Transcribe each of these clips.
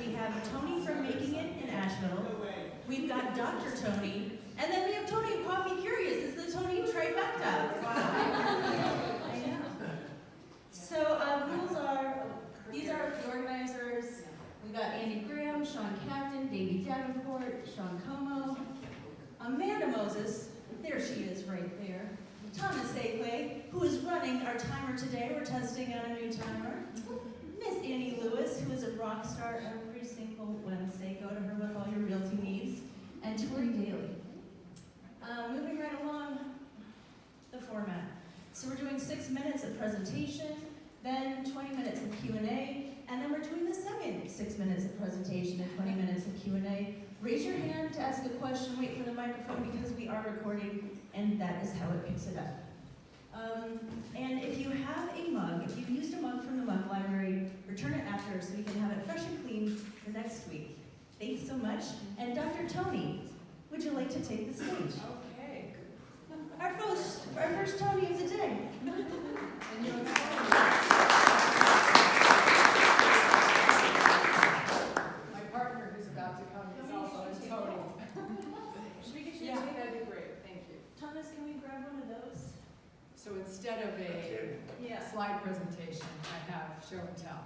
we have Toni from Making It in Asheville, we've got Dr. Toni, and then we have Toni of Coffee Curious. It's the Toni trifecta. Wow. I know. So these are the organizers. We got Andy Graham, Sean Captain, Davey Davenport, Sean Como, Amanda Moses, there she is right there. Thomas Safeway, who is running our timer today. We're testing out a new timer. Miss Annie Lewis, who is a rock star every single Wednesday. Go to her with all your realty needs. And Tori Daly. Moving right along the format. So we're doing 6 minutes of presentation, then 20 minutes of Q&A, and then we're doing the second 6 minutes of presentation and 20 minutes of Q&A. Raise your hand to ask a question, wait for the microphone because we are recording, and that is how it picks it up. And if you have a mug, if you've used a mug from the mug library, return it after so we can have it fresh and clean for next week. Thanks so much. And Dr. Toni, would you like to take the stage? Okay. Our first Toni of the day. And you're my partner who's about to come is also a Toni. Should we get you Yeah, a table? that'd be great. Thank you. Thomas, can we grab one of those? So instead of a slide presentation, I have show and tell,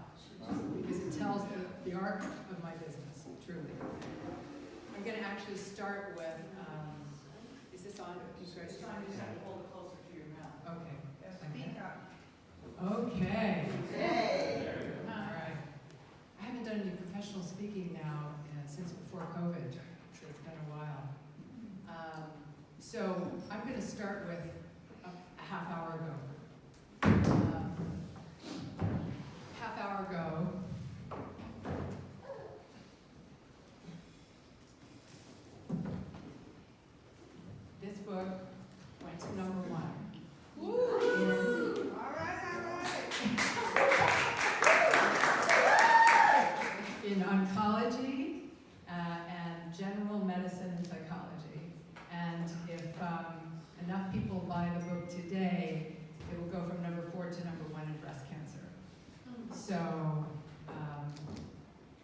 because it tells the arc of my business, truly. I'm going to actually start with, is this on? You guys trying to hold it closer to your mouth. Okay. Speak up. Okay. Hey. All right. I haven't done any professional speaking now since before COVID, so it's been a while. So I'm going to start with a half hour ago. Half hour ago, this book went to #1. Woo! All right. In oncology and general medicine and psychology. And if enough people buy the book today, it will go from #4 to #1 in breast cancer. So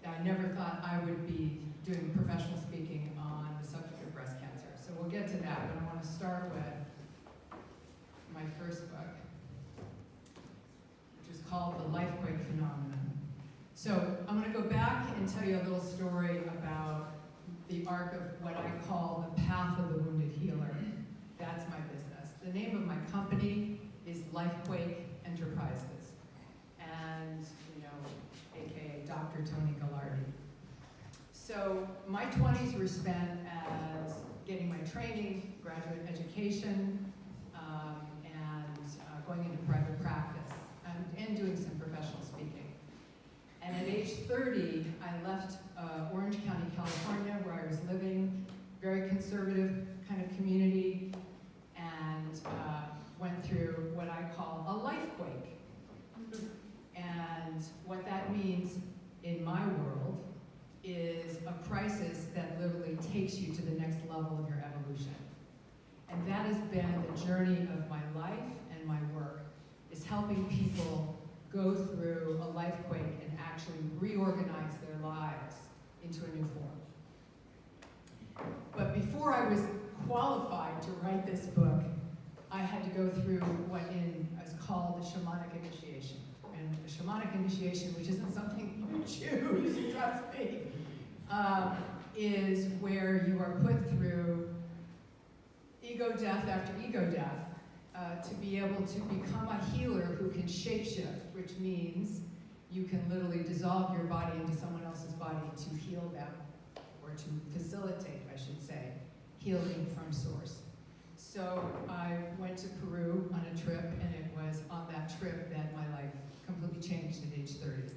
I never thought I would be doing professional speaking on the subject of breast cancer. So we'll get to that, but I want to start with my first book, which is called The Lifequake Phenomenon. So I'm going to go back and tell you a little story about the arc of what I call the path of the wounded healer. That's my business. The name of my company is Lifequake Enterprises, and aka Dr. Toni Galardi. So my 20s were spent as getting my training, graduate education, and going into private practice, and doing some professional speaking. And at age 30, I left Orange County, California, where I was living, very conservative kind of community, and went through what I call a lifequake. And what that means in my world is a crisis that literally takes you to the next level of your evolution. And that has been the journey of my life and my work, is helping people go through a lifequake and actually reorganize their lives into a new form. But before I was qualified to write this book, I had to go through what is called the shamanic initiation. And the shamanic initiation, which isn't something you choose, trust me, is where you are put through ego death after ego death to be able to become a healer who can shapeshift, which means you can literally dissolve your body into someone else's body to heal them, or to facilitate, I should say, healing from source. So I went to Peru on a trip, and it was on that trip that my life completely changed at age 30.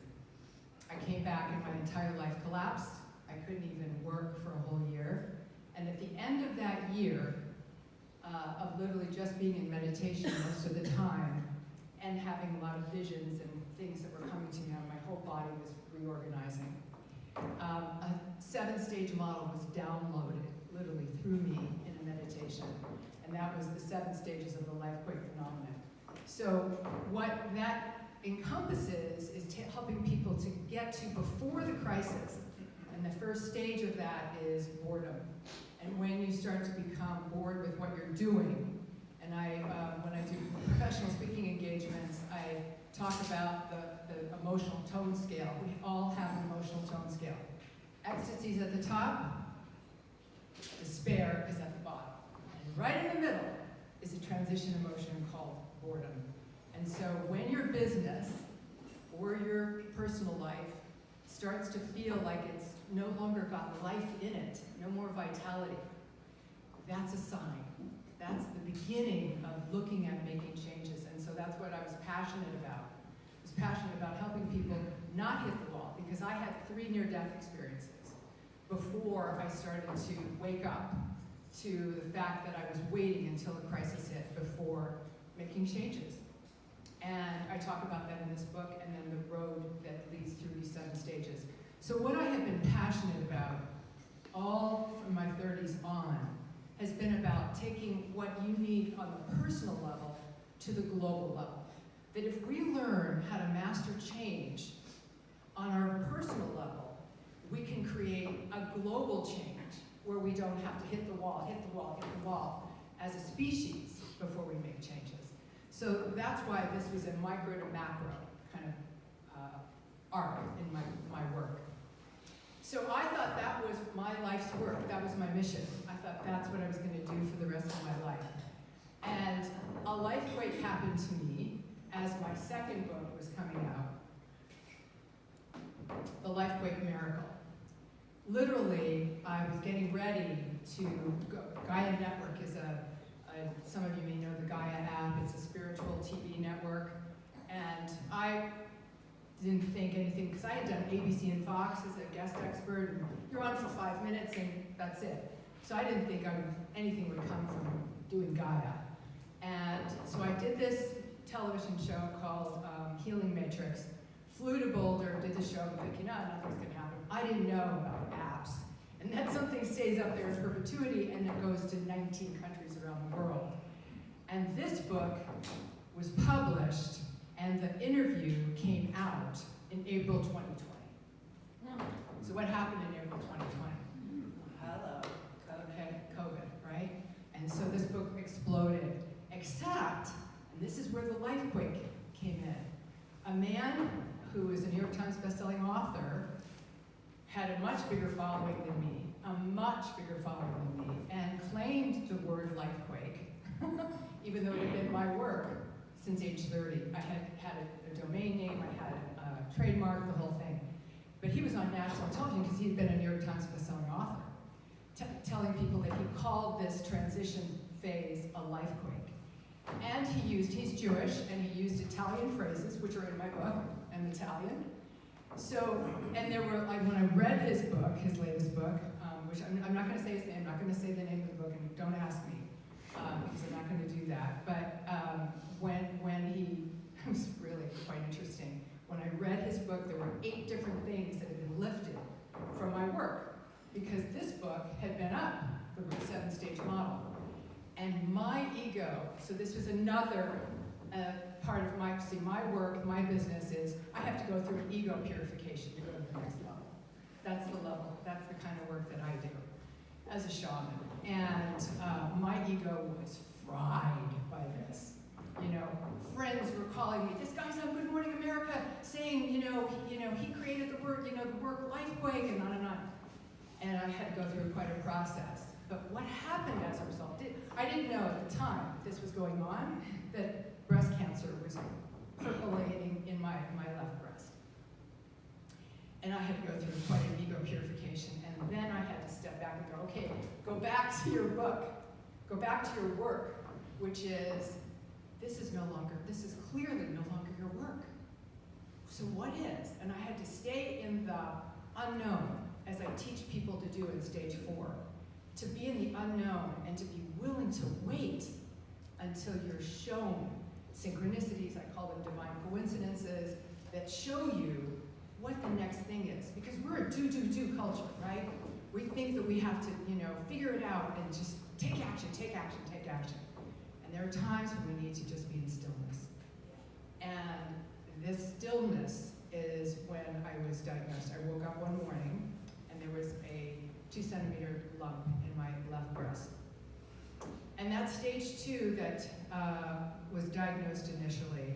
I came back and my entire life collapsed. I couldn't even work for a whole year. And at the end of that year, of literally just being in meditation most of the time, and having a lot of visions and things that were coming to me out, my whole body was reorganizing. A 7-stage model was downloaded literally through me in a meditation, and that was the 7 stages of the lifequake phenomenon. So what that encompasses is helping people to get to before the crisis, And the first stage of that is boredom. And when you start to become bored with what you're doing, and when I do professional speaking engagements, I talk about the emotional tone scale. We all have an emotional tone scale. Ecstasy is at the top, despair is at the bottom. And right in the middle is a transition emotion called boredom. And so when your business or your personal life starts to feel like it's no longer got life in it, no more vitality, that's a sign. That's the beginning of looking at making changes. And so that's what I was passionate about. I was passionate about helping people not hit the wall, because I had 3 near-death experiences before I started to wake up to the fact that I was waiting until the crisis hit before making changes. And I talk about that in this book, and then the road that leads through these 7 stages. So what I have been passionate about all from my 30s on has been about taking what you need on the personal level to the global level. That if we learn how to master change on our personal level, we can create a global change where we don't have to hit the wall as a species before we make changes. So that's why this was a micro to macro kind of arc in my work. So I thought that was my life's work. That was my mission. I thought that's what I was going to do for the rest of my life. And a lifequake happened to me as my second book was coming out, The Lifequake Miracle. Literally, I was getting ready to go. Gaia Network is some of you may know the Gaia app. It's a spiritual TV network. And I didn't think anything, because I had done ABC and Fox as a guest expert, and you're on for 5 minutes and that's it. So I didn't think anything would come from doing Gaia. And so I did this television show called Healing Matrix, flew to Boulder, did the show, thinking, nothing's gonna happen. I didn't know about apps. And that something stays up there in perpetuity, and it goes to 19 countries around the world. And this book was published, and the interview came out in April 2020. So what happened in April 2020? Hello. Okay, COVID, right? And so this book exploded, except, and this is where the lifequake came in. A man who is a New York Times bestselling author had a much bigger following than me, and claimed the word lifequake, even though it had been my work since age 30. I had a domain name, I had a trademark, the whole thing. But he was on national television because he had been a New York Times bestselling author, telling people that he called this transition phase a lifequake. And he's Jewish, and he used Italian phrases, which are in my book, and Italian. So, and there were, like, when I read his book, his latest book, which I'm not going to say his name, I'm not going to say the name of the book, and don't ask me, because I'm not going to do that. But when he, it was really quite interesting. When I read his book, there were 8 different things that had been lifted from my work, because this book had been up, the 7-stage model. And my ego, so this was another part of my work, my business is, I have to go through an ego purification to go to the next level. That's the level, that's the kind of work that I do as a shaman. And my ego was fried by this. You know, friends were calling me, this guy's on Good Morning America saying, he created the word, the word lifequake, and on and on. And I had to go through quite a process. But what happened as a result, I didn't know at the time this was going on, that breast cancer was percolating in my left breast. And I had to go through quite an ego purification. And then I had to step back and go, okay, go back to your book. Go back to your work, which is, this is clearly no longer your work. So what is? And I had to stay in the unknown, as I teach people to do in stage 4. To be in the unknown and to be willing to wait until you're shown synchronicities, I call them divine coincidences, that show you what the next thing is. Because we're a do culture, right? We think that we have to, figure it out and just take action. And there are times when we need to just be in stillness. And this stillness is when I was diagnosed. I woke up one morning and there was a 2-centimeter lump in my left breast. And that stage 2 that was diagnosed initially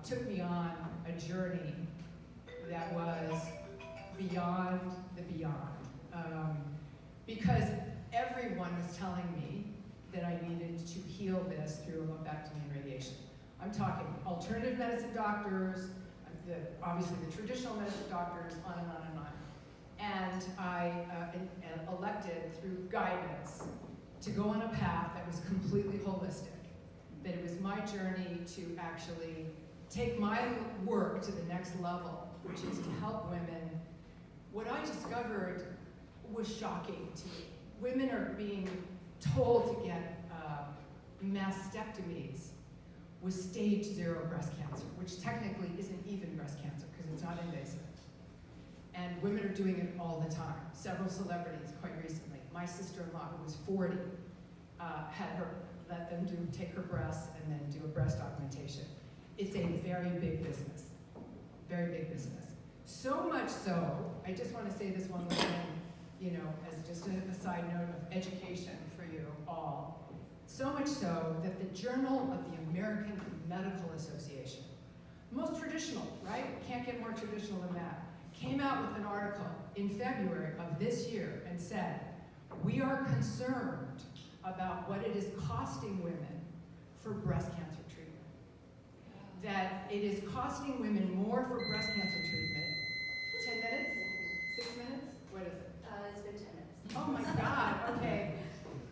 took me on a journey that was beyond the beyond. Because everyone was telling me that I needed to heal this through a lumpectomy and radiation. I'm talking alternative medicine doctors, obviously the traditional medicine doctors, on and on and on. And I elected through guidance to go on a path that was completely holistic, that it was my journey to actually take my work to the next level, which is to help women. What I discovered was shocking to me. Women are being told to get mastectomies with stage 0 breast cancer, which technically isn't even breast cancer because it's not invasive. And women are doing it all the time. Several celebrities quite recently. My sister-in-law, who was 40, had her let them take her breasts and then do a breast augmentation. It's a very big business, very big business. So much so, I just want to say this one little thing, as just a side note of education for you all. So much so that the Journal of the American Medical Association, most traditional, right? Can't get more traditional than that, came out with an article in February of this year and said, we are concerned about what it is costing women for breast cancer treatment. That it is costing women more for breast cancer treatment. 10 minutes? 6 minutes? What is it? It's been 10 minutes. Oh my God, okay.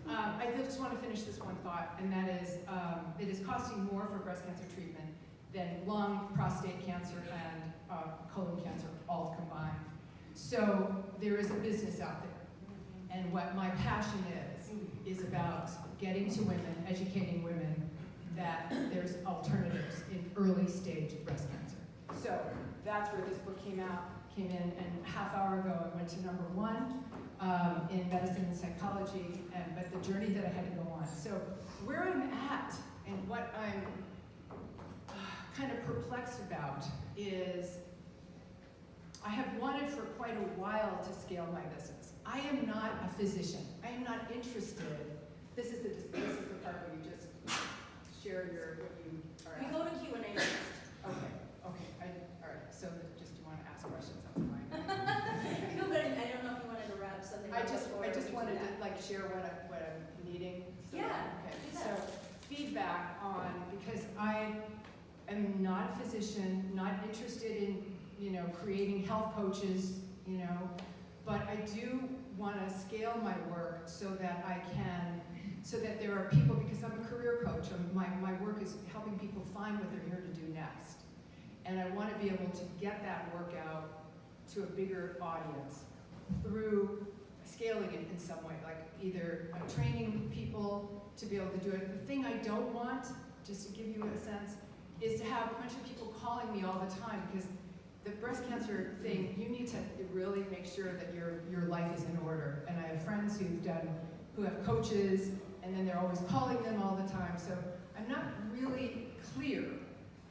I just want to finish this one thought, and that is, it is costing more for breast cancer treatment than lung, prostate cancer, and colon cancer all combined. So there is a business out there. And what my passion is about getting to women, educating women, that there's alternatives in early stage breast cancer. So that's where this book came in, and a half hour ago I went to #1 in medicine and psychology, but the journey that I had to go on. So where I'm at and what I'm kind of perplexed about is I have wanted for quite a while to scale my business. I am not a physician. I am not interested. This is the part where you just share what you are We at. go to Q&A next. Okay. All right. So just you want to ask questions? That's fine. No, but I don't know if you wanted to wrap something I up just before we do wanted to that. share what I'm needing. So, Yeah, okay. do So that. feedback on, because I am not a physician, not interested in creating health coaches, but I do want to scale my work so that there are people, because I'm a career coach, my work is helping people find what they're here to do next. And I want to be able to get that work out to a bigger audience through scaling it in some way, like either training people to be able to do it. The thing I don't want, just to give you a sense, is to have a bunch of people calling me all the time, because the breast cancer thing, you need to really make sure that your life is in order. And I have friends who have coaches, and then they're always calling them all the time. So I'm not really clear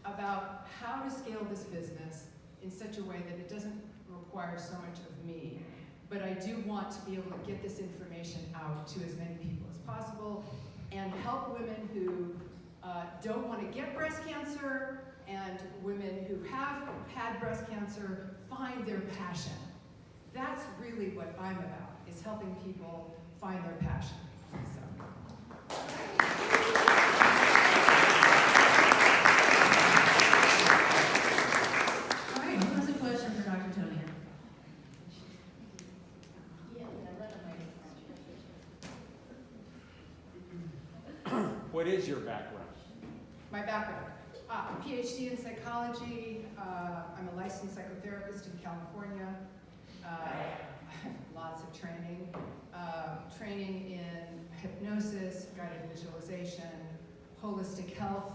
about how to scale this business in such a way that it doesn't require so much of me. But I do want to be able to get this information out to as many people as possible and help women who don't want to get breast cancer and women who have had breast cancer find their passion. That's really what I'm about, is helping people find their passion. So. All right, who has a question for Dr. Toni? What is your background? My background, PhD in psychology. I'm a licensed psychotherapist in California. Lots of training. Training in hypnosis, guided visualization, holistic health.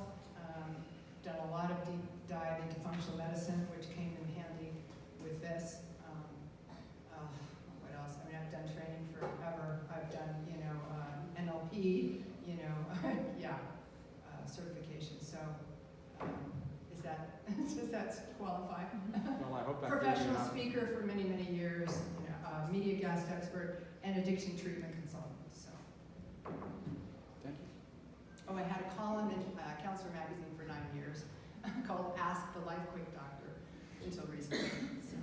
Done a lot of deep dive into functional medicine, which came in handy with this. What else? I mean, I've done training forever. I've done, NLP, certification. So, does that qualify? Well, I hope that Professional gives you speaker for many, many years, media communication treatment consultant, so. Thank you. Oh, I had a column in Counselor Magazine for 9 years called Ask the Life Quick Doctor until recently. So,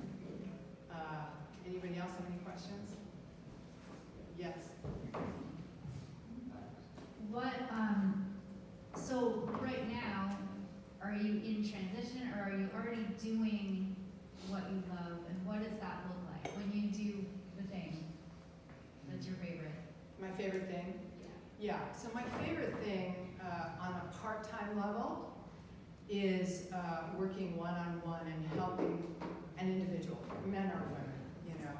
anybody else have any questions? Yes. So right now, are you in transition or are you already doing what you love? And what does that look like when you do the thing that's your favorite? My favorite thing? Yeah. Yeah, so my favorite thing on a part-time level is working one-on-one and helping an individual, men or women, you know,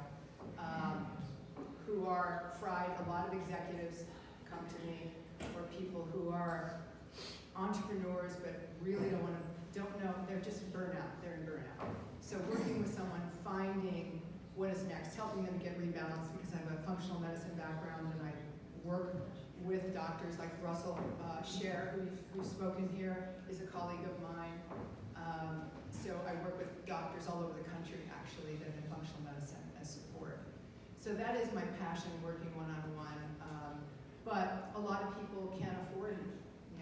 who are fried. A lot of executives come to me, or people who are entrepreneurs but really don't know, they're just burnout, they're in burnout. So working with someone, finding what is next, helping them get rebalanced, because I have a functional medicine background and I work with doctors like Russell Scher, who's spoken here, is a colleague of mine. So I work with doctors all over the country, actually, that in functional medicine as support. So that is my passion, working one-on-one. But a lot of people can't afford it,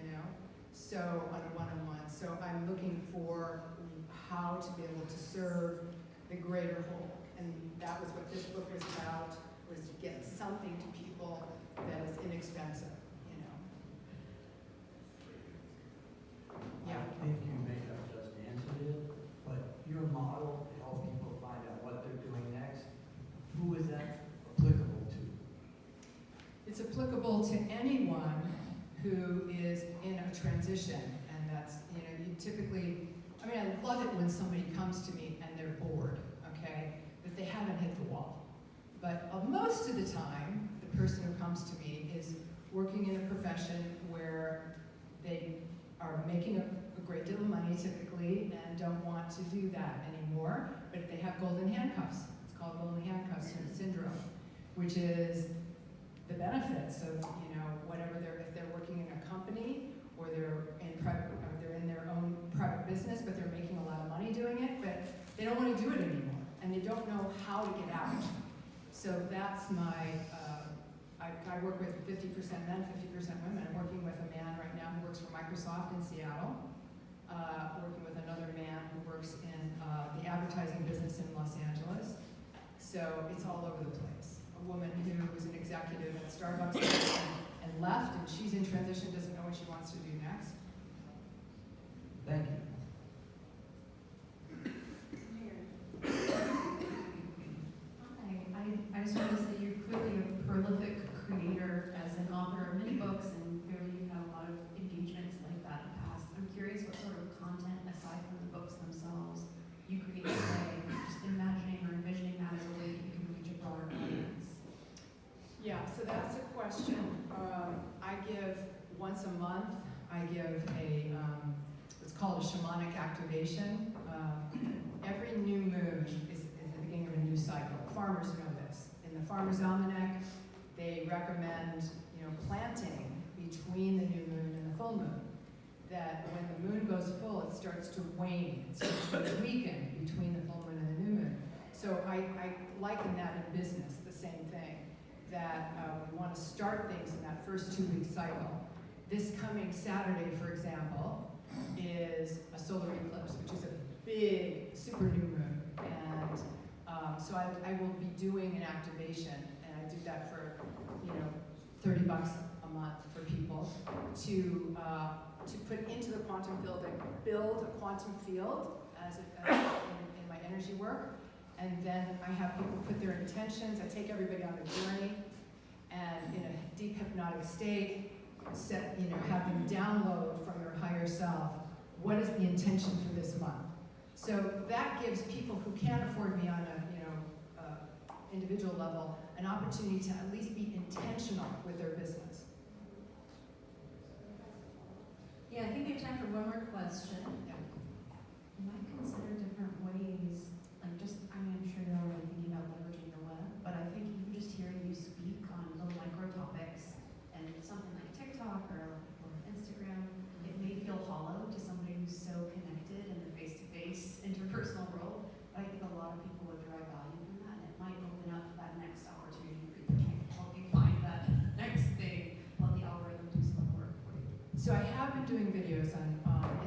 you know, so on a one-on-one. So I'm looking for how to be able to serve the greater whole. And that was what this book was about, was to get something to people that is inexpensive, you know. Yeah. I think you may have just answered it, but your model to help people find out what they're doing next, who is that applicable to? It's applicable to anyone who is in a transition, and that's, you know, you typically, I mean, I love it when somebody comes to me and they're bored, okay, that they haven't hit the wall. But most of the time, the person who comes to me is working in a profession where they are making a great deal of money typically and don't want to do that anymore, but they have golden handcuffs. It's called golden handcuffs syndrome, which is the benefits of, you know, whatever if they're working in a company or they're in their own private business, but they're making a lot of money doing it, but they don't want to do it anymore, and they don't know how to get out. So that's my, I work with 50% men, 50% women. I'm working with a man right now who works for Microsoft in Seattle, working with another man who works in the advertising business in Los Angeles. So it's all over the place. A woman who was an executive at Starbucks and left, and she's in transition, doesn't know what she wants to do next. Thank you. Hi, I just want to say you're clearly a prolific creator as an author of many books, and clearly you've had a lot of engagements like that in the past. I'm curious what sort of content, aside from the books themselves, you create today, just imagining or envisioning that as a way that you can reach a broader audience. Yeah, so that's a question. I give once a month, I give a, it's called a shamanic activation. Every new moon is the beginning of a new cycle. Farmers know this. In the Farmer's Almanac, they recommend, you know, planting between the new moon and the full moon. That when the moon goes full, it starts to wane, it starts to weaken between the full moon and the new moon. So I liken that in business, the same thing. That we want to start things in that first 2-week cycle. This coming Saturday, for example, is a solar eclipse, which is a big super new moon. And so I will be doing an activation, and I do that for, you know, $30 a month for people to put into the quantum field and build a quantum field in my energy work. And then I have people put their intentions. I take everybody on a journey, and in a deep hypnotic state, have them download from their higher self, what is the intention for this month? So that gives people who can't afford me on a individual level an opportunity to at least be intentional with their business. Yeah, I think we have time for one more question. Yeah. You might consider different ways, like just, I mean, I'm sure you're already thinking about leveraging the web, but I think even just hearing you speak on little micro topics and something like TikTok or Instagram, it may feel hollow to somebody who's so connected in the face-to-face interpersonal world, but I think a lot of people would derive value from that, and it might open up that next opportunity for you to help doing videos on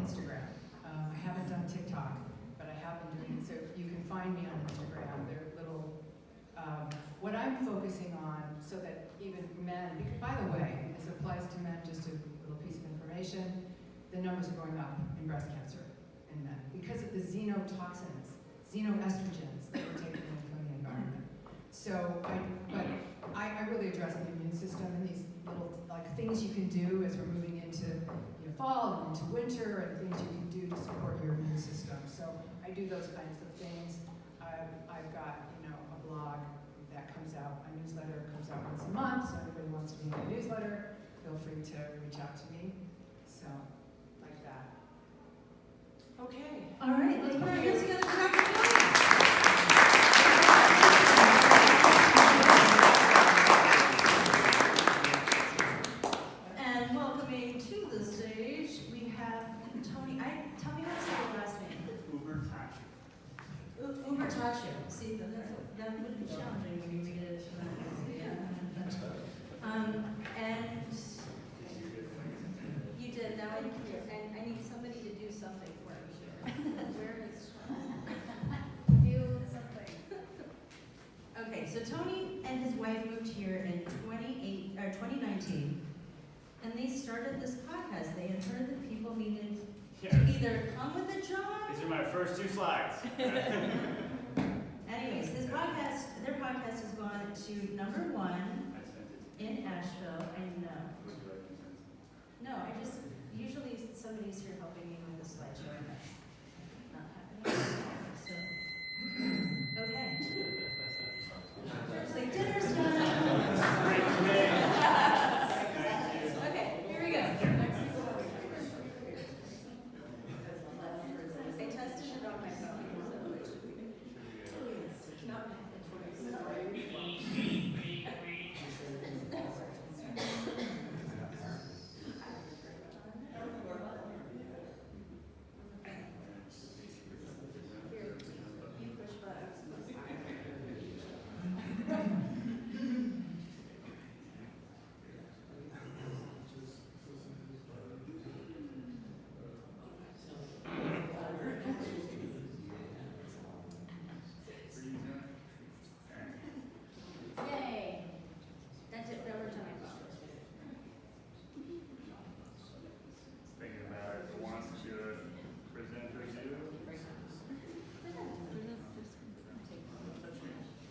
Instagram. I haven't done TikTok, but I have been doing it. So you can find me on Instagram. They're little, what I'm focusing on so that even men, by the way, this applies to men, just a little piece of information, the numbers are going up in breast cancer in men because of the xenotoxins, xenoestrogens that we're taking in from the environment. So I really address the immune system and these little things you can do as we're moving into fall and into winter, and things you can do to support your immune system. So I do those kinds of things. I've got a blog that comes out, a newsletter comes out once a month. So anybody wants to be in my newsletter, feel free to reach out to me. So like that. Okay. All right, let's put our hands together for Dr. Toni. And welcoming to the stage, we have Toni. Tell me how to say your last name. Ubertaccio. Ubertaccio. See, that would be challenging when you read it. And You did, now I need somebody to do something for me here. Where is Sean? Do something. okay, so Toni and his wife moved here in 2019, and they started this podcast. They had heard that people needed to either come with a job. These are my first 2 slides. Anyways, their podcast has gone to #1 in Asheville. I know. No, usually somebody's here helping me with the slideshow, and that's not happening. So, okay. It's like dinner's done. Okay, here we go. I tested it on my phone, so it should be. Not Here, you push buttons. Yay! That's it, that we're talking about. Thinking about it, who wants to present or do?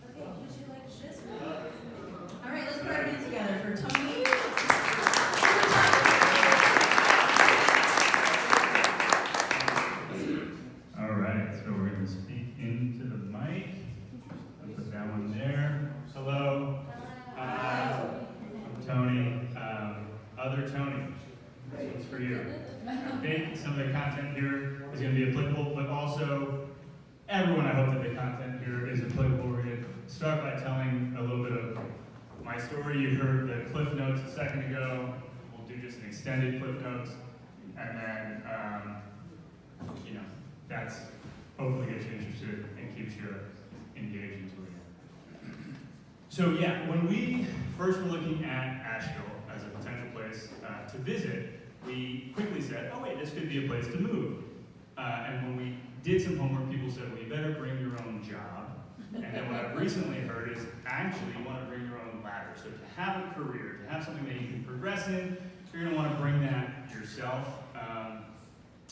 Okay, would you like this one? All right, let's put our hands together for Toni. All right, so we're going to speak into the mic. I'll put that one there. Hello. I'm Toni. Other Toni. This one's for you. I think some of the content here is going to be applicable, but also everyone, I hope that the content here is applicable. We're going to start by telling a little bit of my story. You heard the cliff notes a second ago. We'll do just an extended cliff notes, and then, that's hopefully gets you interested and keeps you engaged into it. So yeah, when we first were looking at Asheville as a potential place to visit, we quickly said, oh wait, this could be a place to move. And when we did some homework, people said, well, you better bring your own job. And then what I've recently heard is actually you want to bring your own ladder. So to have a career, to have something that you can progress in, you're going to want to bring that yourself.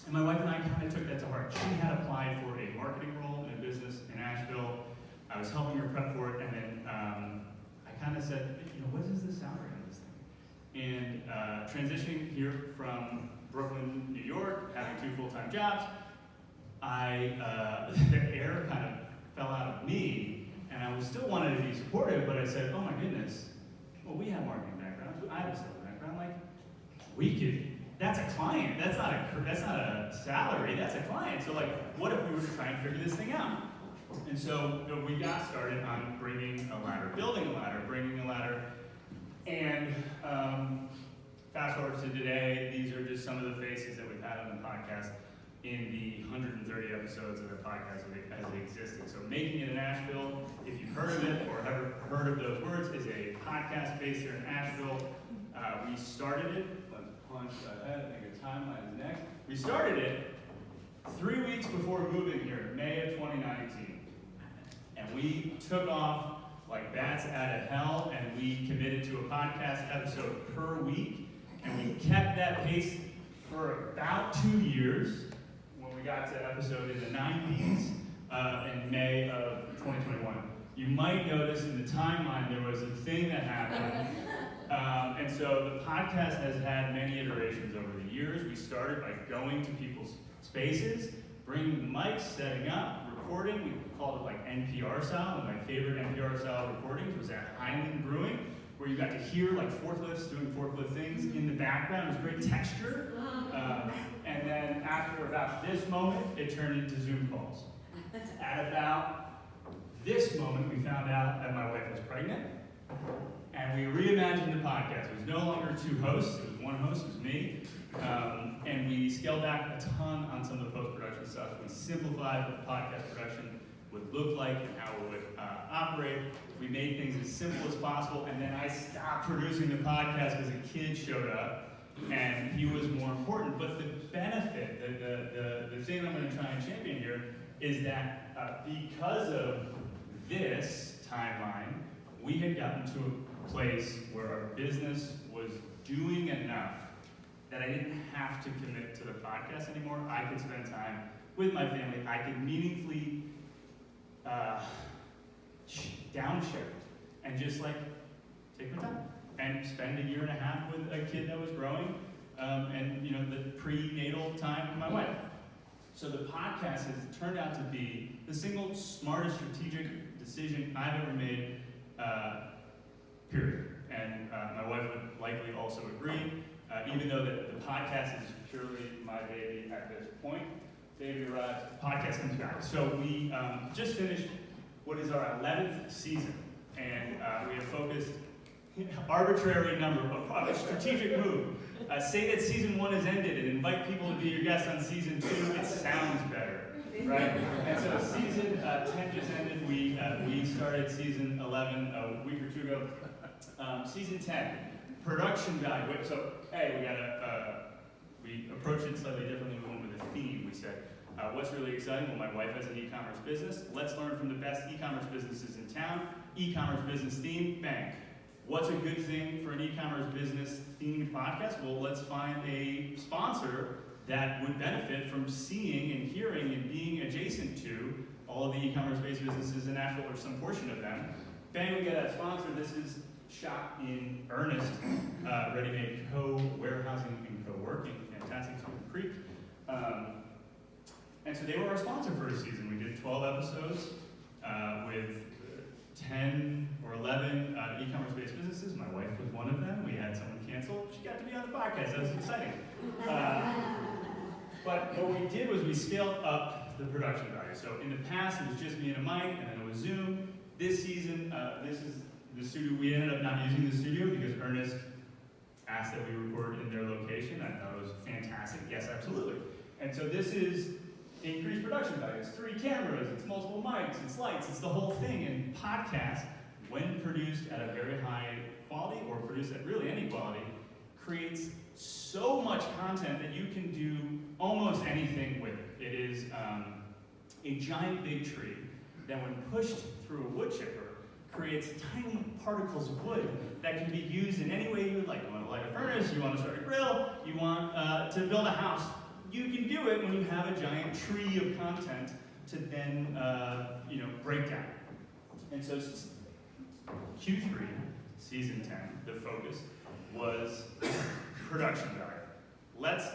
And my wife and I kind of took that to heart. She had applied for a marketing role in a business in Asheville. I was helping her prep for it, and then I kind of said, what is the salary on this thing? And transitioning here from Brooklyn, New York, having 2 full-time jobs, the air kind of fell out of me, and I was still wanted to be supportive, but I said, oh my goodness, well, we have marketing backgrounds, I have a sales background, we could. That's a client. That's not a salary. That's a client. So what if we were to try and figure this thing out? And so we got started on bringing a ladder, building a ladder, bringing a ladder, and fast forward to today. These are just some of the faces that we've had on the podcast. in the 130 episodes of the podcast as they existed. So Making It in Asheville, if you've heard of it or ever heard of those words, is a podcast based here in Asheville. We started it, let's punch ahead, make a timeline is next. We started it 3 weeks before moving here, May of 2019. And we took off like bats out of hell, and we committed to a podcast episode per week. And we kept that pace for about 2 years when we got to episode in the 90s in May of 2021. You might notice in the timeline there was a thing that happened. And so the podcast has had many iterations over the years. We started by going to people's spaces, bringing the mics, setting up, recording. We called it like NPR style. One of my favorite NPR style recordings was at Highland Brewing, where you got to hear like forklifts doing forklift things in the background. It was great texture. And then after about this moment, it turned into Zoom calls. At about this moment, we found out that my wife was pregnant. And we reimagined the podcast. It was no longer 2 hosts. It was 1 host, it was me. And we scaled back a ton on some of the post-production stuff. We simplified what podcast production would look like and how it would operate. We made things as simple as possible. And then I stopped producing the podcast because a kid showed up. And he was more important. But the benefit, the thing I'm going to try and champion here is that because of this timeline, we had gotten to a place where our business was doing enough that I didn't have to commit to the podcast anymore. I could spend time with my family. I could meaningfully downshift and just like take my time and spend a year and a half with a kid that was growing, and the prenatal time with my wife. So the podcast has turned out to be the single smartest strategic decision I've ever made. Period. And my wife would likely also agree, even though the podcast is purely my baby at this point. Baby arrives, the podcast comes back. So we just finished what is our 11th season, and we have focused arbitrary number of a strategic move. Say that season 1 has ended and invite people to be your guests on season 2. It sounds better. Right? And so season 10 just ended. We started season 11 a week or 2 ago. Season 10, production value. So, hey, we approached it slightly differently. We went with a theme. We said, what's really exciting? Well, my wife has an e-commerce business. Let's learn from the best e-commerce businesses in town. E-commerce business theme, bang. What's a good thing for an e-commerce business themed podcast? Well, let's find a sponsor that would benefit from seeing and hearing and being adjacent to all of the e-commerce based businesses in Asheville or some portion of them. Bang, we get that sponsor. This is shop in earnest, ready-made co-warehousing and co-working, fantastic Stone Creek. And so they were our sponsor for a season. We did 12 episodes with 10 or 11 e-commerce based businesses. My wife was one of them. We had someone cancel. She got to be on the podcast. That was exciting. But what we did was we scaled up the production value. So in the past, it was just me and a mic, and then it was Zoom. This season, this is the studio. We ended up not using the studio because Ernest asked that we record in their location. I thought it was fantastic. Yes, absolutely. And so this is increased production value. It's 3 cameras, it's multiple mics, it's lights, it's the whole thing. And podcast, when produced at a very high quality or produced at really any quality, creates so much content that you can do almost anything with it. It is a giant big tree that when pushed through a wood chipper creates tiny particles of wood that can be used in any way you would like. You want to light a furnace, you want to start a grill, you want to build a house. You can do it when you have a giant tree of content to then break down. And so Q3, season 10, the focus was production value. Let's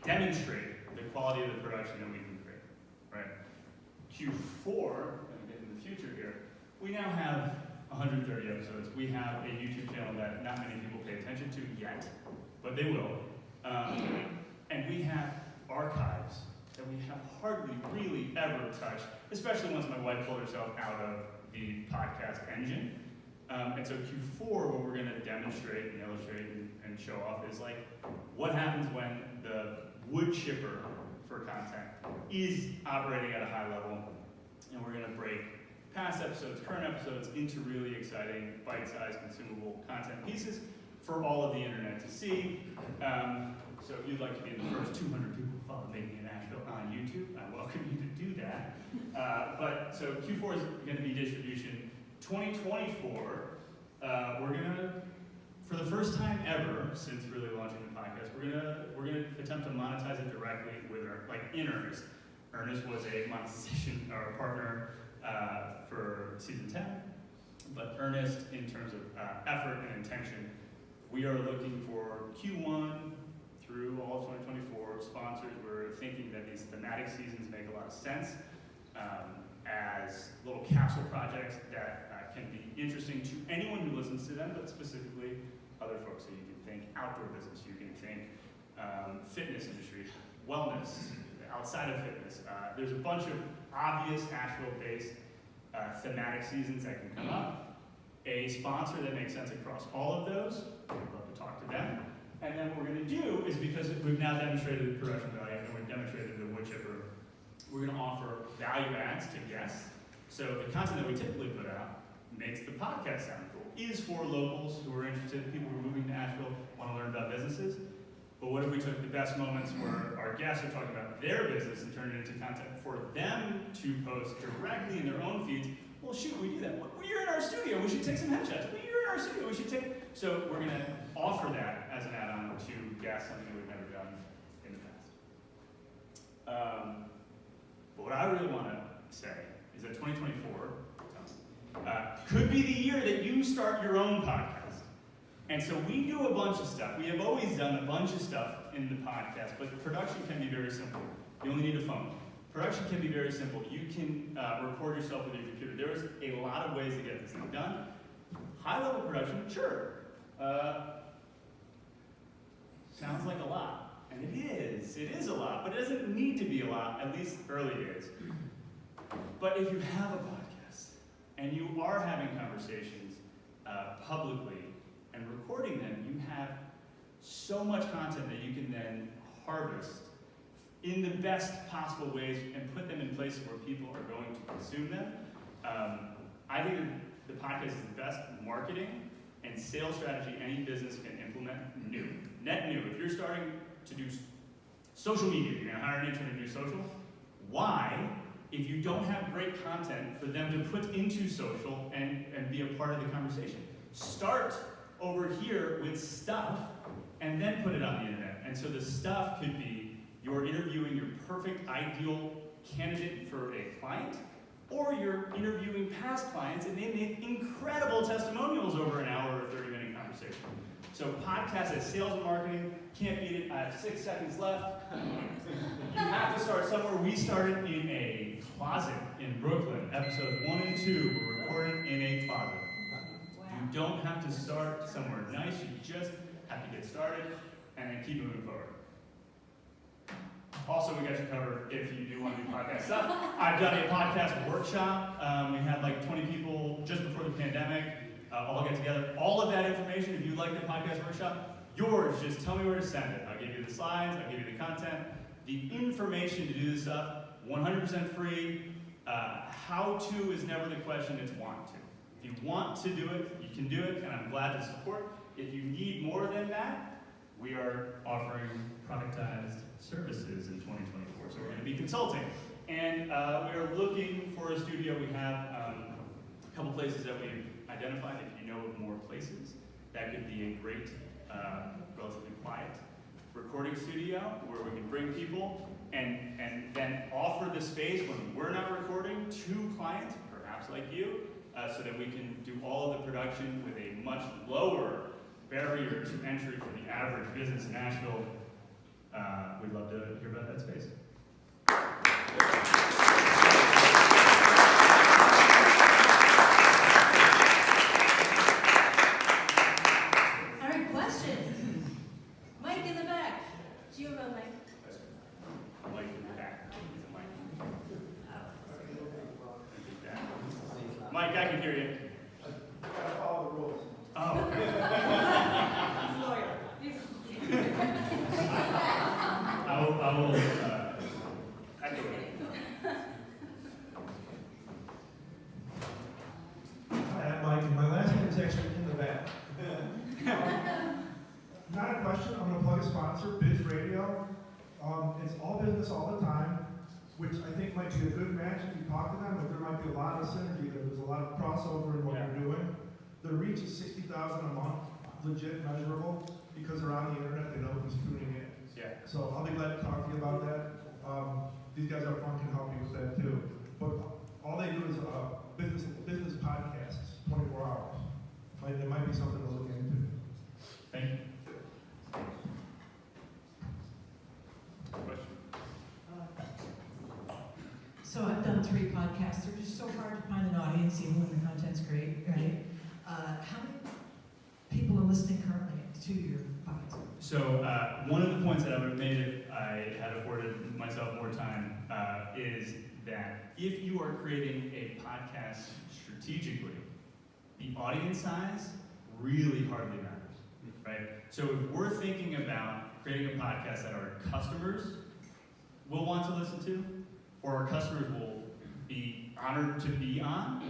demonstrate the quality of the production that we can create, right? Q4, and in the future here, we now have 130 episodes. We have a YouTube channel that not many people pay attention to yet, but they will. And we have archives that we have hardly really ever touched, especially once my wife pulled herself out of the podcast engine. And so Q4, what we're going to demonstrate and illustrate and show off is like what happens when the wood chipper for content, is operating at a high level, and we're going to break past episodes, current episodes, into really exciting, bite-sized, consumable content pieces for all of the internet to see. So if you'd like to be in the first 200 people who follow Making in Asheville on YouTube, I welcome you to do that. But so Q4 is going to be distribution. 2024, we're going to, for the first time ever since really launching the podcast, we're gonna attempt to monetize it directly with in earnest. Earnest was a monetization or a partner for season 10, but Earnest in terms of effort and intention, we are looking for Q1 through all of 2024 sponsors. We're thinking that these thematic seasons make a lot of sense as little capsule projects that can be interesting to anyone who listens to them, but specifically other folks. So you can think outdoor business, you can think fitness industry, wellness, outside of fitness. There's a bunch of obvious Asheville-based thematic seasons that can come up. A sponsor that makes sense across all of those, we'd love to talk to them. And then what we're going to do is, because we've now demonstrated the production value and we've demonstrated the wood chipper, we're going to offer value adds to guests. So the content that we typically put out makes the podcast sound cool, is for locals who are interested, people who are moving to Asheville, want to learn about businesses. But what if we took the best moments where our guests are talking about their business and turned it into content for them to post directly in their own feeds? Well, shoot, we do that. Well, you're in our studio, we should take some headshots. Well, you're in our studio, we should take... So we're going to offer that as an add-on to guests, something we've never done in the past. But what I really want to say is that 2024 could be the year that you start your own podcast. And so we do a bunch of stuff. We have always done a bunch of stuff in the podcast, but production can be very simple. You only need a phone. Production can be very simple. You can record yourself with your computer. There's a lot of ways to get this thing done. High-level production, sure. Sounds like a lot. And it is. It is a lot, but it doesn't need to be a lot, at least early days. But if you have a podcast, and you are having conversations publicly, and recording them, you have so much content that you can then harvest in the best possible ways and put them in places where people are going to consume them. I think the podcast is the best marketing and sales strategy any business can implement new. Net new. If you're starting to do social media, you're going to hire an intern to do social, why, if you don't have great content for them to put into social and be a part of the conversation? Start over here with stuff, and then put it on the internet. And so the stuff could be you're interviewing your perfect, ideal candidate for a client, or you're interviewing past clients, and they make incredible testimonials over an hour or 30-minute conversation. So podcast as sales and marketing, can't beat it. I have 6 seconds left. You have to start somewhere. We started in a closet in Brooklyn. Episode 1 and 2 were recorded in a closet. You don't have to start somewhere nice, you just have to get started and then keep moving forward. Also, we got you covered if you do want to do podcast stuff. I've done a podcast workshop. We had like 20 people just before the pandemic all get together. All of that information, if you like the podcast workshop, yours, just tell me where to send it. I'll give you the slides, I'll give you the content. The information to do this stuff, 100% free. How to is never the question, it's want to. If you want to do it, you can do it, and I'm glad to support. If you need more than that, we are offering productized services in 2024. So we're going to be consulting. And we are looking for a studio. We have a couple places that we've identified. If you know of more places, that could be a great, relatively quiet recording studio where we can bring people and then offer the space when we're not recording to clients, perhaps like you, so that we can do all of the production with a much lower barrier to entry for the average business in Asheville. We'd love to hear about that space. All right, questions? Mike in the back. Do you have a mic? Mike in the back. Mike, I can hear you. Gotta follow the rules. Oh. question, I'm gonna plug a sponsor, Biz Radio. It's all business all the time, which I think might be a good match if you talk to them, but there might be a lot of synergy there. There's a lot of crossover in what they're doing. Their reach is 60,000 a month, legit measurable, because they're on the internet, they know who's tuning in. Yeah. So I'll be glad to talk to you about that. These guys up front can help you with that too. But all they do is business podcasts, 24 hours. There might be something to look into. Thank you. Question? So I've done 3 podcasts. They're just so hard to find an audience, even when the content's great, right? How many people are listening currently to your podcast? So one of the points that I would have made if I had afforded myself more time is that if you are creating a podcast strategically, the audience size really hardly matters, right? So if we're thinking about creating a podcast that our customers will want to listen to, or our customers will be honored to be on,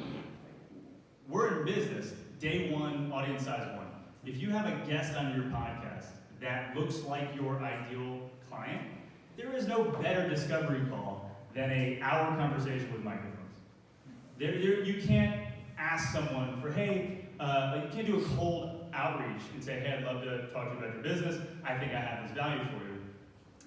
we're in business, day one, audience size 1. If you have a guest on your podcast that looks like your ideal client, there is no better discovery call than an hour conversation with microphones. You can't ask someone for, hey, you can't do a cold outreach and say, hey, I'd love to talk to you about your business. I think I have this value for you.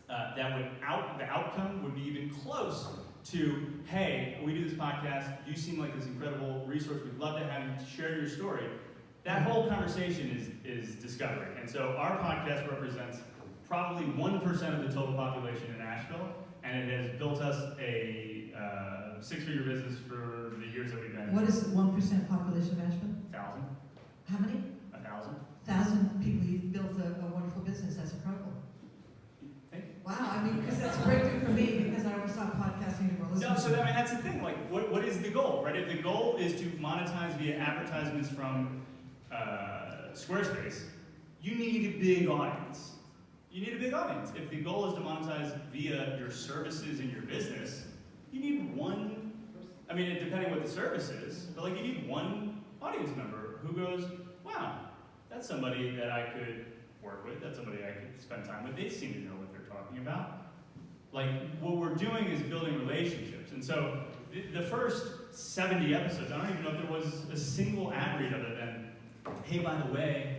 The outcome would be even close to, hey, we do this podcast, you seem like this incredible resource, we'd love to have you share your story. That whole conversation is discovery. And so our podcast represents probably 1% of the total population in Asheville, and it has built us a 6-figure business for the years that we've been. What is the 1% population of Asheville? 1,000. How many? 1,000. 1,000 people. You've built a wonderful business. That's incredible. Thank you. Wow, I mean, because that's a breakthrough for me, because I always thought podcasting were listening. No, so that's the thing. Like, what is the goal, right? If the goal is to monetize via advertisements from Squarespace, you need a big audience. You need a big audience. If the goal is to monetize via your services in your business, you need one, I mean, depending what the service is, but like you need one audience member who goes, wow, that's somebody that I could work with, that's somebody I could spend time with, they seem to know what they're talking about. Like, what we're doing is building relationships. And so, the first 70 episodes, I don't even know if there was a single ad read other than, hey, by the way,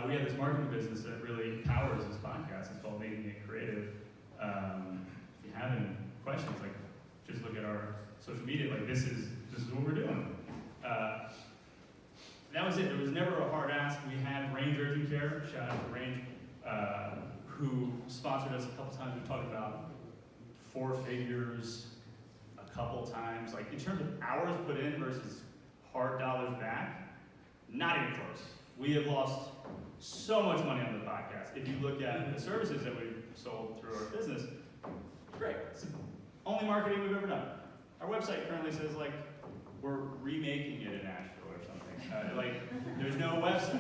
we have this marketing business that really powers this podcast. It's called Making It Creative. If you have any questions, like, just look at our social media. Like, this is what we're doing. That was it. There was never a hard ask. We had Range Urgent Care, shout out to Range, who sponsored us a couple times. We talked about 4 figures a couple times. Like, in terms of hours put in versus hard dollars back, not even close. We have lost so much money on the podcast. If you look at the services that we've sold through our business, it's great. It's the only marketing we've ever done. Our website currently says, like, we're remaking it in Asheville or something. Like, there's no website.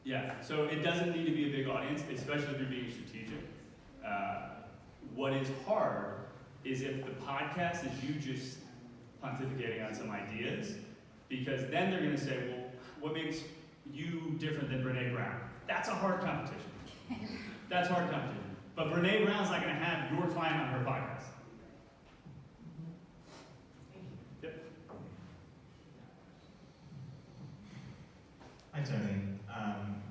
Yeah, so it doesn't need to be a big audience, especially if you're being strategic. What is hard is if the podcast is you just pontificating on some ideas, because then they're going to say, well, what makes you different than Brene Brown? That's a hard competition. That's hard competition. But Brene Brown's not going to have your client on her podcast. Yep. Hi, Tony.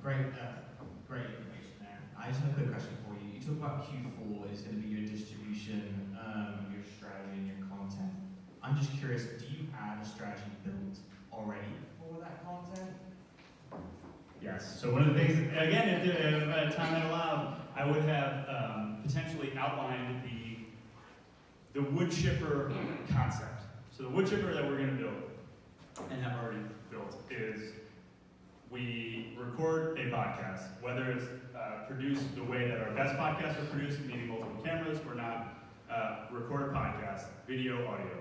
Great information there. I just have a quick question for you. You talk about Q4 is going to be your distribution, your strategy, and your content. I'm just curious, do you have a strategy built already for that content? Yes. So one of the things, again, if time had allowed, I would have potentially outlined the wood chipper concept. So the wood chipper that we're going to build, and have already built, is we record a podcast, whether it's produced the way that our best podcasts are produced, meaning multiple cameras, or not, record a podcast, video, audio.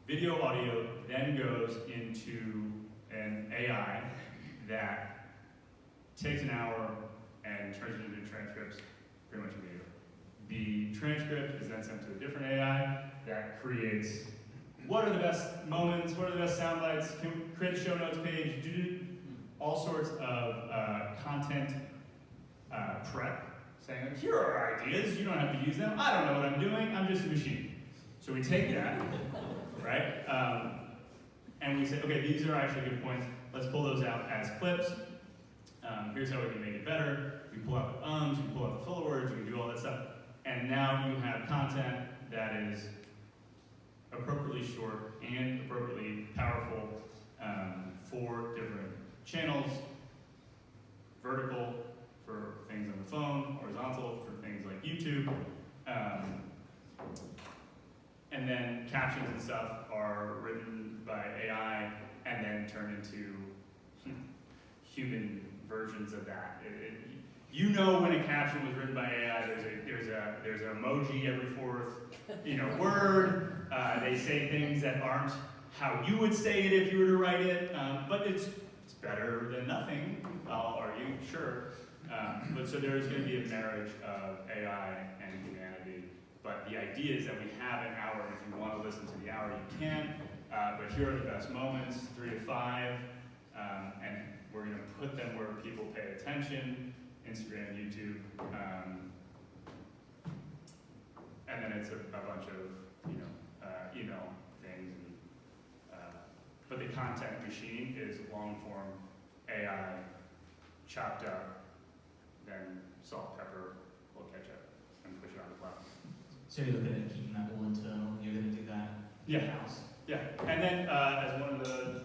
Video, audio then goes into an AI that takes an hour and turns it into transcripts, pretty much immediately. The transcript is then sent to a different AI that creates what are the best moments, what are the best sound bites, can create a show notes page, all sorts of content prep, saying, like, here are our ideas, you don't have to use them, I don't know what I'm doing, I'm just a machine. So we take that, right? And we say, okay, these are actually good points, let's pull those out as clips. Here's how we can make it better. We pull out the ums, we pull out the filler words, we can do all that stuff. And now you have content that is appropriately short and appropriately powerful for different channels, vertical for things on the phone, horizontal for things like YouTube. And then captions and stuff are written by AI and then turned into human versions of that. You know when a caption was written by AI, there's an emoji every fourth word. They say things that aren't how you would say it if you were to write it, but it's better than nothing, I'll argue, sure. But so there's going to be a marriage of AI and humanity. But the idea is that we have an hour, and if you want to listen to the hour, you can. But here are the best moments, 3 to 5, and we're going to put them where people pay attention, Instagram, YouTube, and then it's a bunch of email things. But the content machine is long form AI, chopped up, then salt, pepper, a little ketchup, and push it on the cloud. So you're looking at keeping that all internal, you're going to do that in-house? Yeah, and then as one of the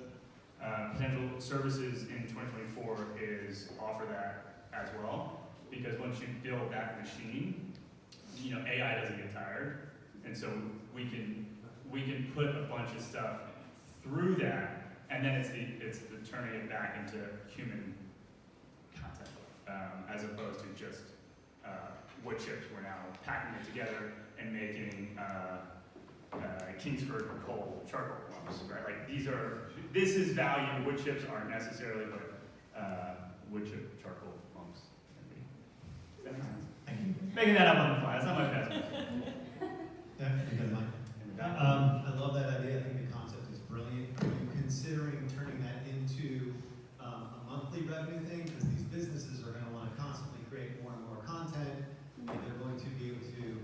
potential services in 2024 is offer that as well, because once you build that machine, AI doesn't get tired, and so we can put a bunch of stuff through that, and then it's the turning it back into human content, as opposed to just wood chips. We're now packing it together and making Kingsford coal charcoal lumps, right? Like this is value. Wood chips aren't necessarily, but wood chip charcoal lumps. Does that make sense? Thank you. Making that up on the fly. That's not my best. Yeah, you got mine. I love that idea. I think the concept is brilliant. Are you considering turning that into a monthly revenue thing? Because these businesses are going to want to constantly create more and more content, and they're going to be able to,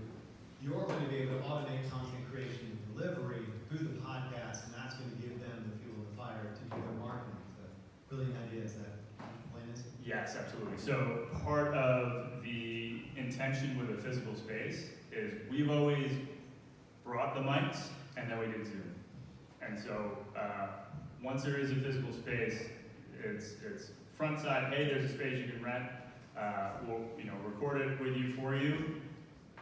you're going to be able to automate content creation and delivery through the podcast, and that's going to give them the fuel and the fire to do their marketing. So, brilliant idea. Is that what the plan is? Yes, absolutely. So part of the intention with a physical space is we've always brought the mics and then we did Zoom. And so once there is a physical space, it's front side, hey, there's a space you can rent. We'll record it with you for you.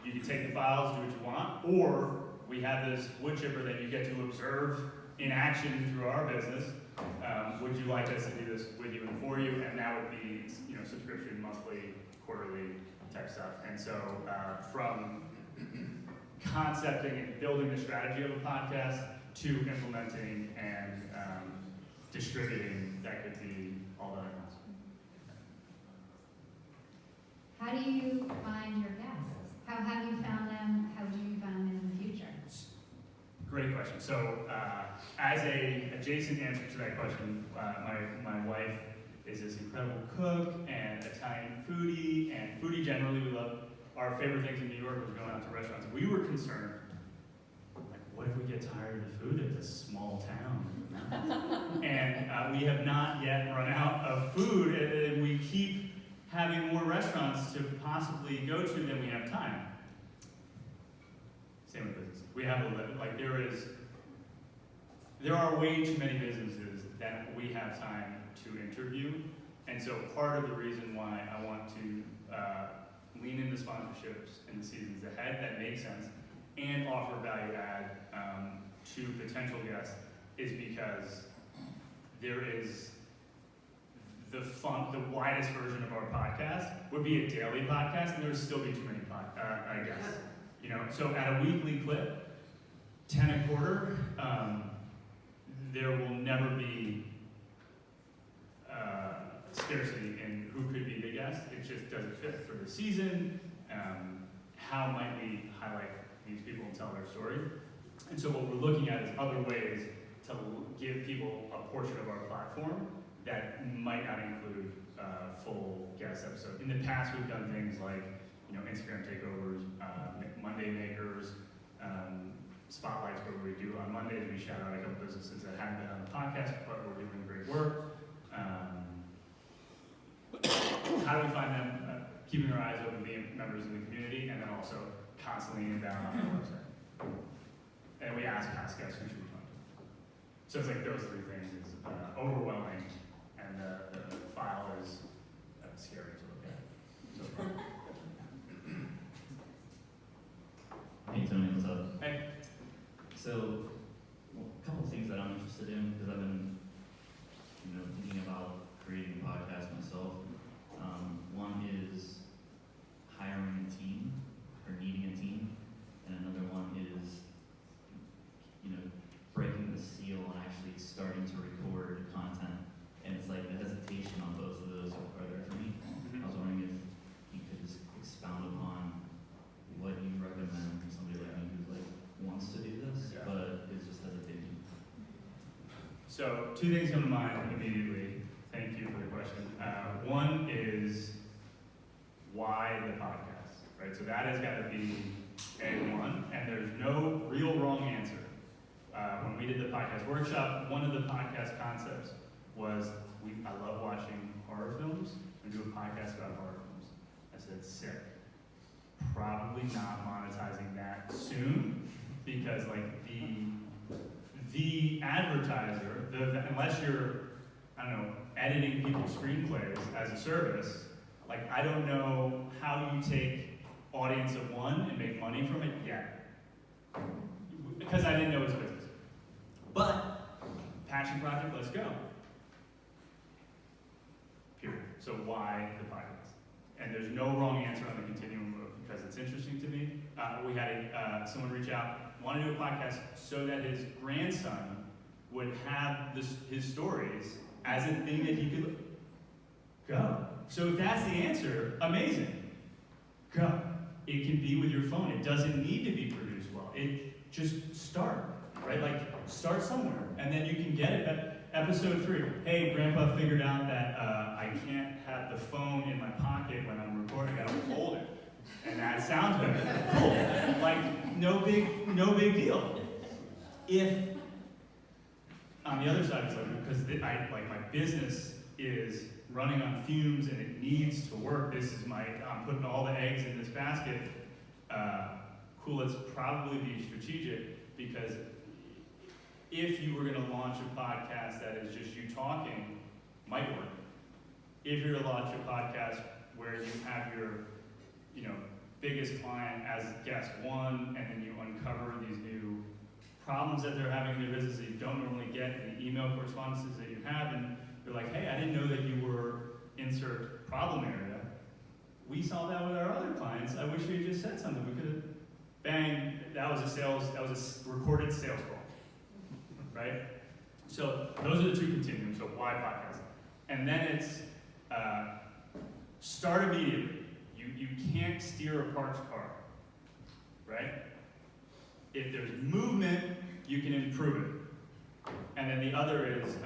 You can take the files, do what you want, or we have this wood chipper that you get to observe in action through our business. Would you like us to do this with you and for you? And that would be subscription, monthly, quarterly type stuff. And so from concepting and building the strategy of a podcast to implementing and distributing, that could be all done at once. How do you find your guests? How have you found them? How do you find them in the future? Great question. So as a adjacent answer to that question, my wife is this incredible cook and Italian foodie, and foodie generally, we love. Our favorite things in New York was going out to restaurants. We were concerned, like, what if we get tired of the food at this small town? And we have not yet run out of food, and we keep having more restaurants to possibly go to than we have time. Same with business. We have there are way too many businesses that we have time to interview, and so part of the reason why I want to lean into sponsorships in the seasons ahead that make sense and offer value add to potential guests is because there is the widest version of our podcast would be a daily podcast, and there would still be too many guests. So at a weekly clip, 10 a quarter, there will never be scarcity in who could be the guest. It just doesn't fit for the season. How might we highlight these people and tell their story? And so what we're looking at is other ways to give people a portion of our platform that might not include full guest episode. In the past, we've done things like, Instagram takeovers, Monday makers, spotlights where we do on Mondays, we shout out a couple businesses that haven't been on the podcast, but we're doing great work. How do we find them? Keeping our eyes open, being members of the community, and then also constantly inbound on our website. And we ask past guests who should we talk to. So it's like those three things is overwhelming, and the file is scary to look at. So far. Hey Tony, what's up? Hey. So, a couple things that I'm interested in, because I've been, thinking about creating a podcast myself. One is hiring a team, or needing a team, and another one is, breaking the seal and actually starting to record content. And it's like the hesitation on both of those are there for me. I was wondering if you could just expound upon what you recommend for somebody like me who wants to do this, but is just hesitating. So 2 things come to mind immediately. Thank you for the question. One is why the podcast, right? So that has got to be A1, and there's no real wrong answer. When we did the podcast workshop, one of the podcast concepts was I love watching horror films and do a podcast about horror films. I said, sick. Probably not monetizing that soon, because the advertiser, unless you're, editing people's screenplays as a service, I don't know how you take audience of one and make money from it yet. Because I didn't know it was business. But, passion project, let's go. Period. So why the podcast? And there's no wrong answer on the continuum of, because it's interesting to me. We had someone reach out, want to do a podcast so that his grandson would have his stories as a thing that he could go. So if that's the answer, amazing. Go. It can be with your phone. It doesn't need to be produced well. It just start, right? Start somewhere, and then you can get it. Episode 3. Hey, Grandpa figured out that I can't have the phone in my pocket when I'm recording. I don't hold it, and that sounds better. Cool. No big deal. If on the other side, it's because my business is running on fumes and it needs to work. I'm putting all the eggs in this basket. Cool, let's probably be strategic, because if you were going to launch a podcast that is just you talking, might work. If you're to launch a podcast where you have your, biggest client as guest one, and then you uncover these new problems that they're having in their business that you don't normally get in the email correspondences that you have, and you're like, hey, I didn't know that you were insert problem area. We saw that with our other clients. I wish you had just said something. We could have, bang, that was a recorded sales call, right? So those are the 2 continuums. So why podcast? And then it's start immediately. You can't steer a parked car, right? If there's movement, you can improve it. And then the other is,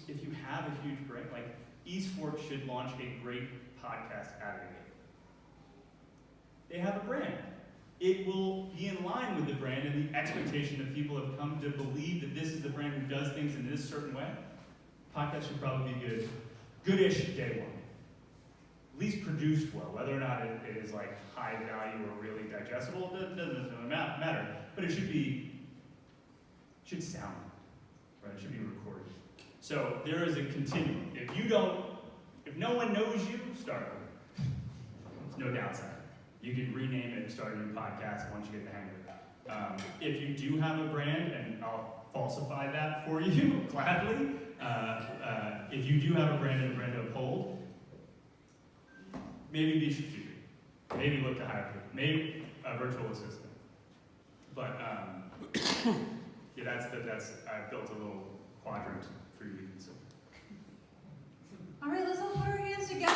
if you have a huge brand, East Fork should launch a great podcast out of the gate. They have a brand. It will be in line with the brand and the expectation that people have come to believe that this is the brand who does things in this certain way. Podcast should probably be goodish day one. At least produced well. Whether or not it is high value or really digestible, doesn't matter. But it should sound, right? It should be recorded. So there is a continuum. If no one knows you, start over. There's no downside. You can rename it and start a new podcast once you get the hang of it. If you do have a brand, and I'll falsify that for you gladly, if you do have a brand and a brand to uphold, maybe be strategic. Maybe look to hire people. Maybe a virtual assistant. But I've built a little quadrant for you to consider. All right, let's all put our hands together.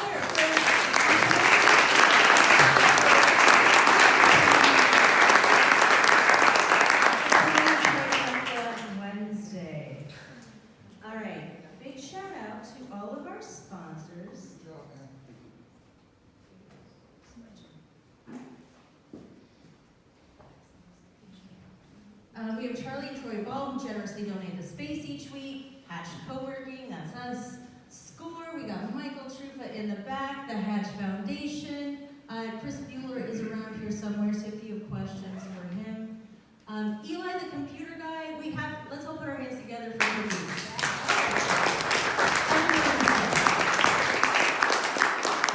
have Charlie and Troy Ball, who generously donate the space each week. Hatch Co-working, that's us. SCORE, we got Michael Trufa in the back. The Hatch Foundation. Chris Bueller is around here somewhere, so if you have questions for him. Eli, the computer guy, let's all put our hands together for cookies.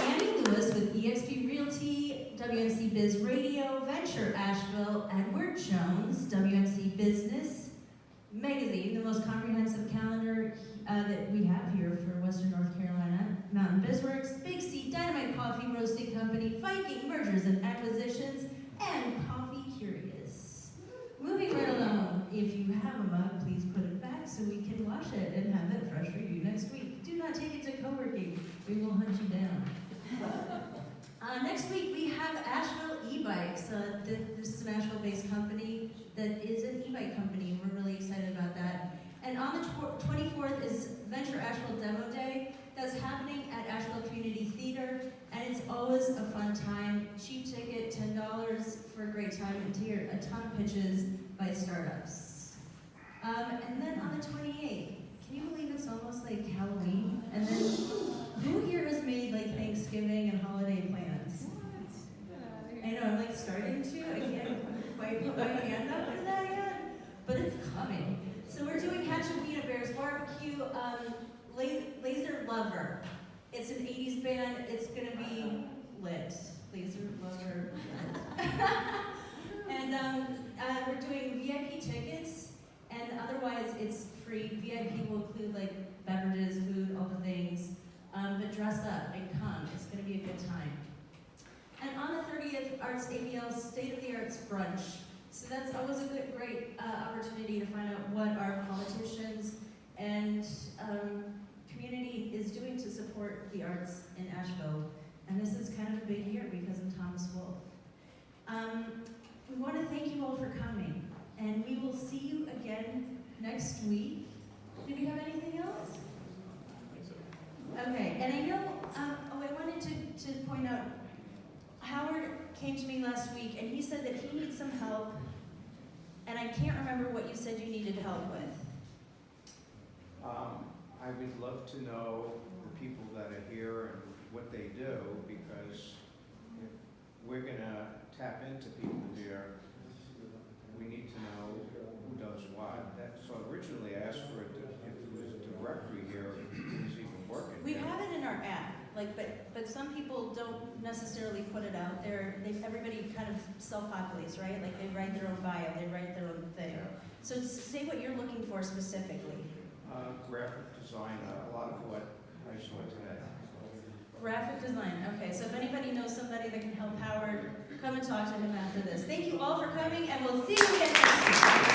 Andy Lewis with eXp Realty, WMC Biz Radio, Venture Asheville, Edward Jones, WMC Business Magazine, the most comprehensive calendar that we have here for Western North Carolina, Mountain BizWorks, Big C, Dynamite Coffee Roasting Company, Viking Mergers and Acquisitions, and Coffee Curious. Moving right along, if you have a mug, please put it back so we can wash it and have it fresh for you next week. Do not take it to co-working. We will hunt you down. Next week we have Asheville E-Bikes. This is an Asheville-based company that is an e-bike company. We're really excited about that. And on the 24th is Venture Asheville Demo Day. That's happening at Asheville Community Theater, and it's always a fun time. Cheap ticket, $10 for a great time, and to hear a ton of pitches by startups. And then on the 28th, can you believe it's almost like Halloween? And then who here has made like Thanksgiving and holiday plans? I know, I'm like starting to. I can't quite put my hand up for that yet, but it's coming. So we're doing Hatchetweena Bears Barbecue, Laser Lover. It's an 80s band. It's gonna be lit. Laser Lover. And we're doing VIP tickets, and otherwise it's free. VIP will include like beverages, food, all the things. But dress up and come. It's gonna be a good time. And on the 30th, Arts ABL State of the Arts Brunch. So that's always a great opportunity to find out what our politicians and community is doing to support the arts in Asheville. And this is kind of a big year because of Thomas Wolfe. We want to thank you all for coming, and we will see you again next week. Did we have anything else? Okay, and I know, I wanted to point out, Howard came to me last week and he said that he needs some help, and I can't remember what you said you needed help with. I would love to know the people that are here and what they do, because if we're gonna tap into people here, we need to know who does what. So originally I asked for it if it was a directory here, if it was even working. We have it in our app, but some people don't necessarily put it out there. Everybody kind of self-populates, right? Like they write their own bio, they write their own thing. Yeah. So say what you're looking for specifically. Graphic design, a lot of what I saw today. Graphic design, okay. So if anybody knows somebody that can help Howard, come and talk to him after this. Thank you all for coming, and we'll see you again next week.